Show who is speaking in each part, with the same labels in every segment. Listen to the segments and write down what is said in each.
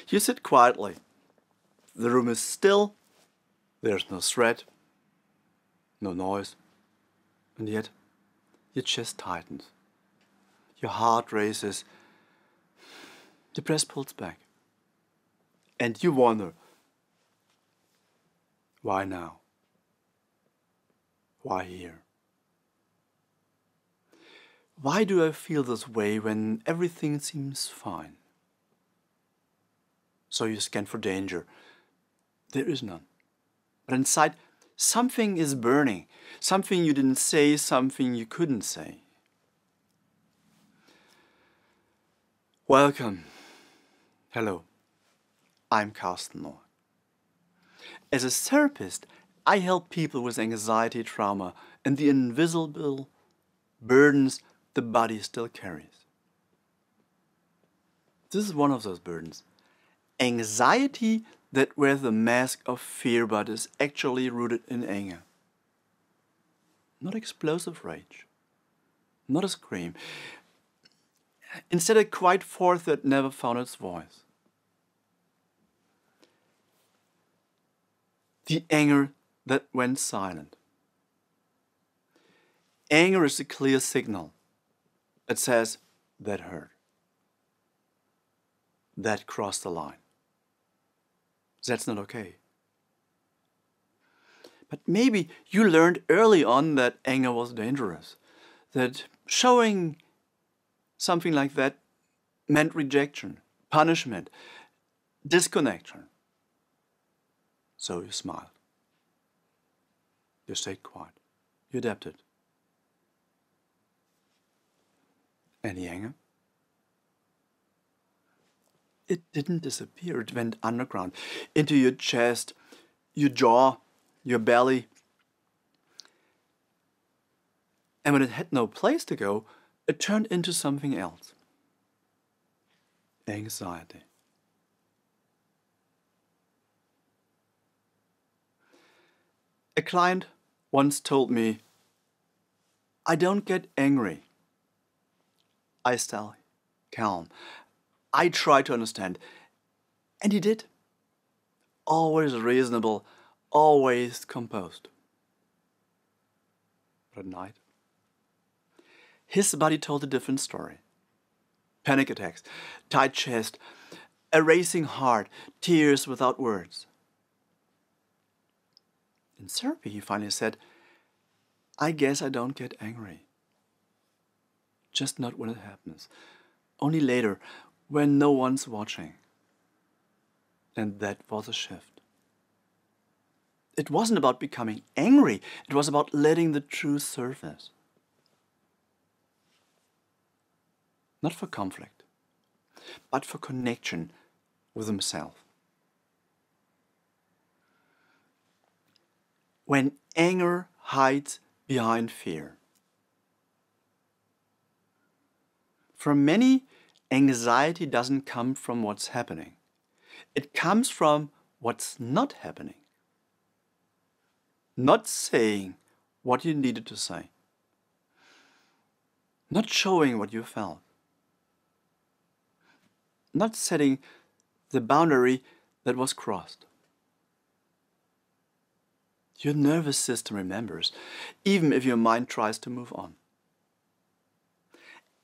Speaker 1: You sit quietly. The room is still. There's no threat, no noise. And yet, your chest tightens. Your heart races. The breath pulls back. And you wonder, why now? Why here? Why do I feel this way when everything seems fine? So you scan for danger. There is none. But inside, something is burning. Something you didn't say, something you couldn't say. Welcome. Hello. I'm Karsten Noack. As a therapist, I help people with anxiety, trauma, and the invisible burdens the body still carries. This is one of those burdens. Anxiety that wears the mask of fear but is actually rooted in anger. Not explosive rage. Not a scream. Instead, a quiet force that never found its voice. The anger that went silent. Anger is a clear signal. It says, that hurt. That crossed the line. That's not okay. But maybe you learned early on that anger was dangerous. That showing something like that meant rejection, punishment, disconnection. So you smiled. You stayed quiet. You adapted. Any anger? It didn't disappear. It went underground, into your chest, your jaw, your belly. And when it had no place to go, it turned into something else. Anxiety. A client once told me, I don't get angry. I stay calm. I try to understand. And he did. Always reasonable, always composed. But at night, his body told a different story. Panic attacks, tight chest, a racing heart, tears without words. In therapy, he finally said, I guess I don't get angry. Just not when it happens. Only later, when no one's watching. And that was a shift. It wasn't about becoming angry. It was about letting the truth surface. Not for conflict, but for connection with himself. When anger hides behind fear. For many, anxiety doesn't come from what's happening. It comes from what's not happening. Not saying what you needed to say. Not showing what you felt. Not setting the boundary that was crossed. Your nervous system remembers, even if your mind tries to move on.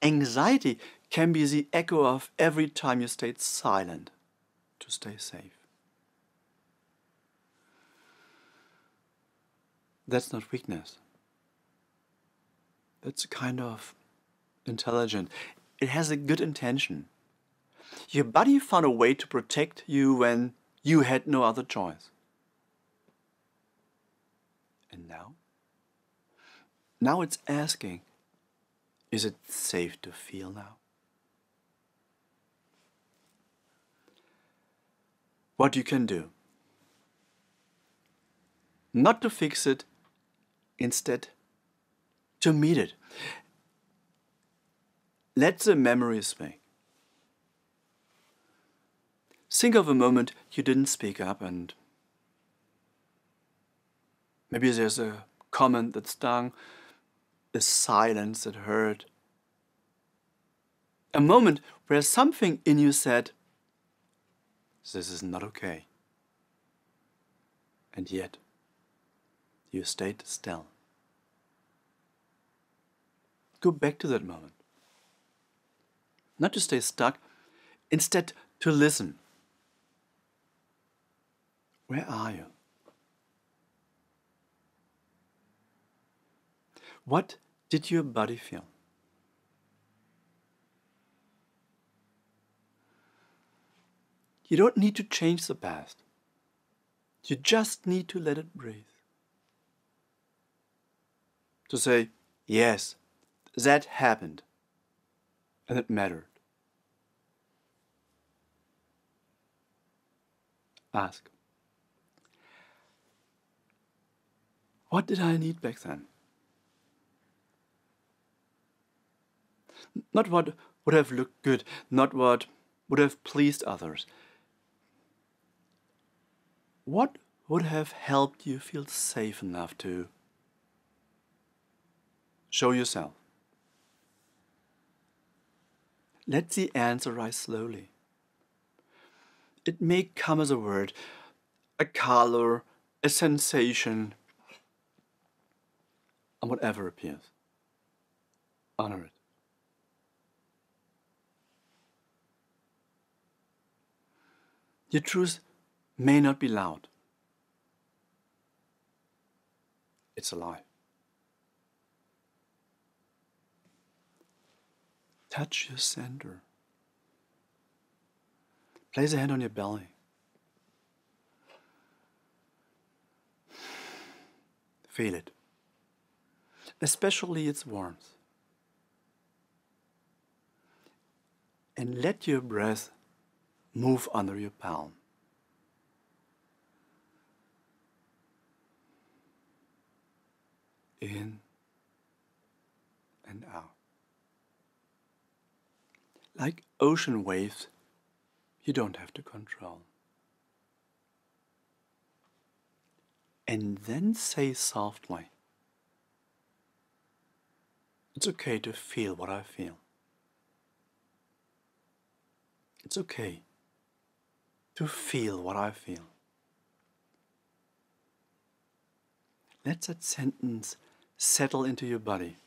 Speaker 1: Anxiety can be the echo of every time you stayed silent to stay safe. That's not weakness. That's a kind of intelligent. It has a good intention. Your body found a way to protect you when you had no other choice. And now? Now it's asking, is it safe to feel now? What you can do. Not to fix it, instead to meet it. Let the memory speak. Think of a moment you didn't speak up and maybe there's a comment that stung, a silence that hurt. A moment where something in you said, This is not okay. And yet, you stayed still. Go back to that moment. Not to stay stuck, instead to listen. Where are you? What did your body feel? You don't need to change the past. You just need to let it breathe. To say, yes, that happened. And it mattered. Ask, what did I need back then? Not what would have looked good, not what would have pleased others. What would have helped you feel safe enough to show yourself? Let the answer rise slowly. It may come as a word, a color, a sensation, and whatever appears. Honor it. Your truth may not be loud. It's alive. Touch your center. Place a hand on your belly. Feel it, especially its warmth. And let your breath move under your palm. In and out. Like ocean waves, you don't have to control. And then say softly, it's okay to feel what I feel. It's okay to feel what I feel. Let that sentence settle into your body.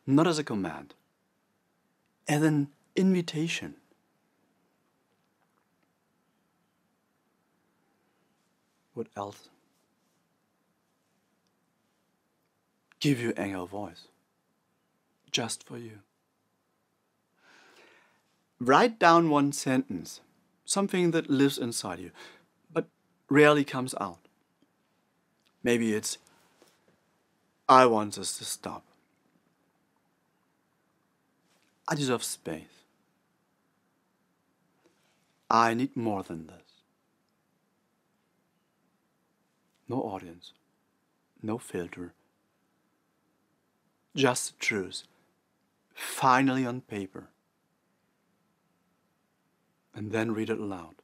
Speaker 1: Not as a command, as an invitation. What else? Give your anger a voice. Just for you. Write down one sentence, something that lives inside you, but rarely comes out. Maybe it's, I want this to stop. I deserve space. I need more than this. No audience, no filter, just the truth, finally on paper. And then read it aloud.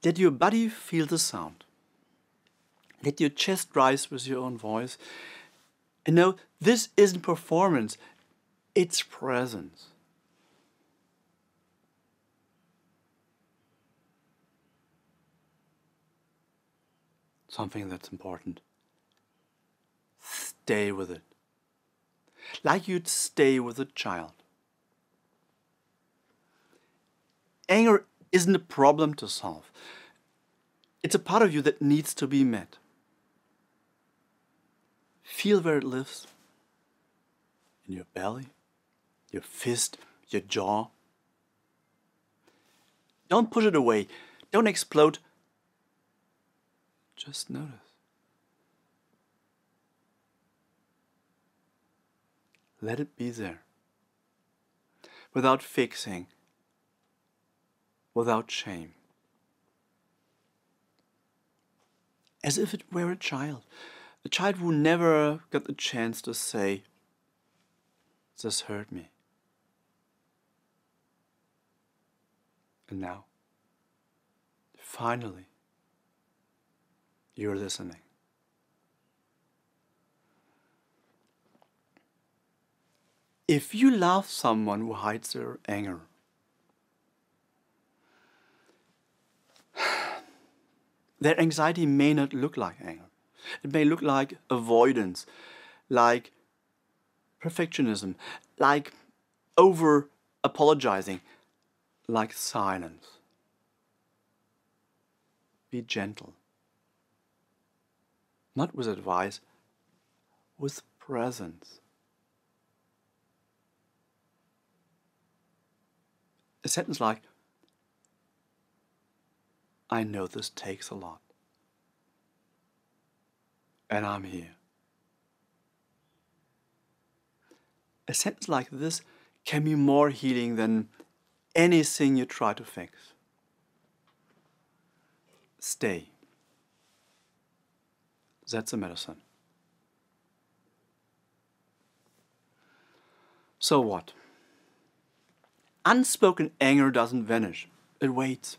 Speaker 1: Let your body feel the sound. Let your chest rise with your own voice. And know this isn't performance, it's presence. Something that's important. Stay with it. Like you'd stay with a child. Anger isn't a problem to solve. It's a part of you that needs to be met. Feel where it lives. In your belly, your fist, your jaw. Don't push it away. Don't explode. Just notice. Let it be there. Without fixing. Without shame. As if it were a child who never got the chance to say, this hurt me. And now, finally, you're listening. If you love someone who hides their anger, Their anxiety may not look like anger. It may look like avoidance, like perfectionism, like over-apologizing, like silence. Be gentle. Not with advice, with presence. A sentence like, I know this takes a lot. And I'm here. A sentence like this can be more healing than anything you try to fix. Stay. That's a medicine. So what? Unspoken anger doesn't vanish. It waits.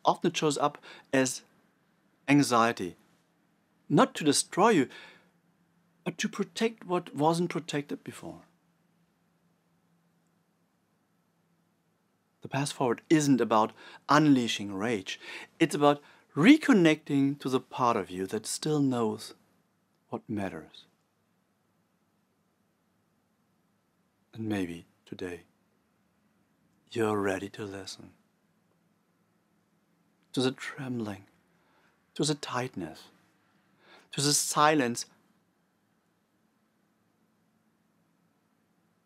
Speaker 1: Often it shows up as anxiety. Not to destroy you, but to protect what wasn't protected before. The path forward isn't about unleashing rage. It's about reconnecting to the part of you that still knows what matters. And maybe today you're ready to listen. To the trembling, to the tightness, to the silence,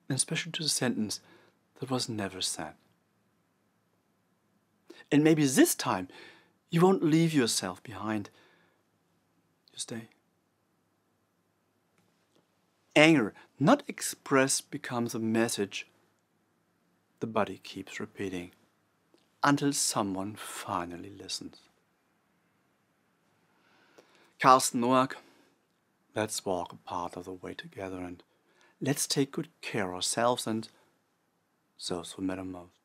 Speaker 1: and especially to the sentence that was never said. And maybe this time you won't leave yourself behind. You stay. Anger, not expressed, becomes a message the body keeps repeating until someone finally listens. Karsten Noack, let's walk a part of the way together and let's take good care of ourselves and those who matter most.